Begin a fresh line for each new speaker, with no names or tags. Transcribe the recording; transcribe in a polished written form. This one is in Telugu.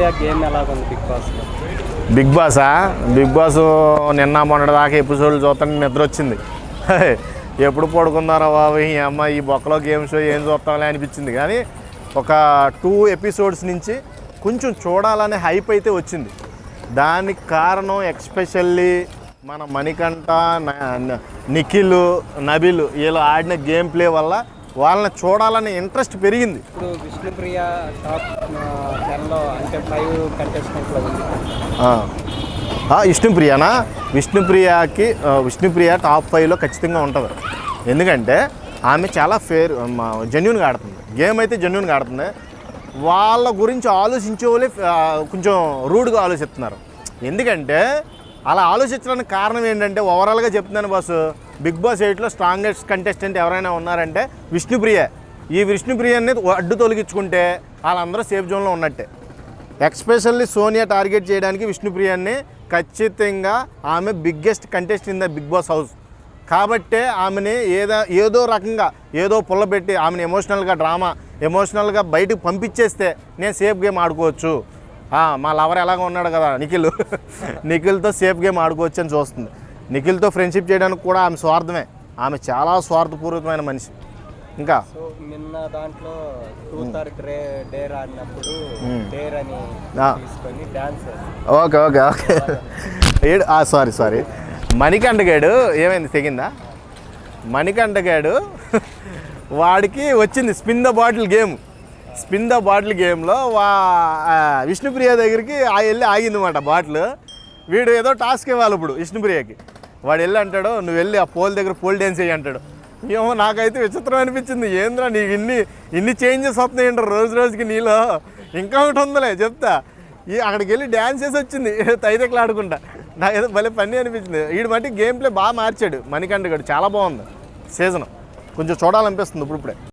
విష్ణుప్రియ గేమ్ ఎలాగుంది
బిగ్ బాస్ నిన్న మొన్నటి దాకా ఎపిసోడ్లు చూస్తాను నిద్ర వచ్చింది. ఎప్పుడు పడుకున్నారా బాబు ఈ అమ్మ ఈ బొక్కలో గేమ్ షో ఏం చూస్తామని అనిపించింది. కానీ ఒక 2 ఎపిసోడ్స్ నుంచి కొంచెం చూడాలనే హైప్ అయితే వచ్చింది. దానికి కారణం ఎక్స్పెషల్లీ మన మణికంఠ, నిఖిల్, నబిల్ వీళ్ళు ఆడిన గేమ్ ప్లే వల్ల వాళ్ళని చూడాలనే ఇంట్రెస్ట్ పెరిగింది.
ఇప్పుడు విష్ణుప్రియ టాప్ 10లో అంటే 5 కంటెస్టెంట్లో ఉంది. విష్ణుప్రియ టాప్ 5లో ఖచ్చితంగా ఉంటుంది. ఎందుకంటే ఆమె చాలా జెన్యూన్గా ఆడుతుంది. గేమ్ అయితే జెన్యూన్గా ఆడుతుంది. వాళ్ళ గురించి ఆలోచించే వాళ్ళే కొంచెం రూడ్గా ఆలోచిస్తున్నారు. ఎందుకంటే అలా ఆలోచించడానికి కారణం ఏంటంటే ఓవరాల్గా చెప్తున్నాను బాసు, బిగ్ బాస్ 8లో స్ట్రాంగెస్ట్ కంటెస్టెంట్ ఎవరైనా ఉన్నారంటే విష్ణుప్రియ. ఈ విష్ణుప్రియని అడ్డు తొలగించుకుంటే వాళ్ళందరూ సేఫ్ జోన్లో ఉన్నట్టే. ఎక్స్పెషల్లీ సోనియా టార్గెట్ చేయడానికి విష్ణుప్రియని ఖచ్చితంగా ఆమె biggest contestant in the Bigg Boss house. కాబట్టే ఆమెని ఏదో రకంగా ఏదో పుల్లబెట్టి ఆమెను ఎమోషనల్గా బయటకు పంపించేస్తే నేను సేఫ్ గేమ్ ఆడుకోవచ్చు. మా లవర్ ఎలాగ ఉన్నాడు కదా నిఖిల్తో సేఫ్ గేమ్ ఆడుకోవచ్చు అని చూస్తుంది. నిఖిల్తో ఫ్రెండ్షిప్ చేయడానికి కూడా ఆమె స్వార్థమే. ఆమె చాలా స్వార్థపూర్వకమైన మనిషి. ఇంకా నిన్న దాంట్లో డేర్ ఆడినప్పుడు డేర్ అని తీసుకొని డాన్స్
ఓకే సారీ మణికంఠ గాడు ఏమైంది తెగిందా? మణికంఠ గాడు వాడికి వచ్చింది స్పిన్ ద బాటిల్ గేమ్లో విష్ణుప్రియ దగ్గరికి వెళ్ళి ఆగిందన్నమాట బాటిల్. వీడు ఏదో టాస్క్ ఇవ్వాలి ఇప్పుడు విష్ణుప్రియకి. వాడు వెళ్ళి అంటాడు, నువ్వు వెళ్ళి ఆ పోల్ దగ్గర పోల్ డ్యాన్స్ చేయి అంటాడు. ఏమో నాకైతే విచిత్రం అనిపించింది. ఏంద్రా నీకు ఇన్ని చేంజెస్ వస్తున్నాయి ఏంటారు రోజుకి నీలో, ఇంకా ఒకటి ఉందలే చెప్తా. అక్కడికి వెళ్ళి డ్యాన్స్ చేసి వచ్చింది తైదెక్కలు ఆడుకుంటా. నాకు ఏదో భలే పని అనిపించింది. వీడి మట్టి గేమ్ ప్లే బాగా మార్చాడు మణికంఠ గారు. చాలా బాగుంది సీజన్. కొంచెం చూడాలనిపిస్తుంది ఇప్పుడిప్పుడే.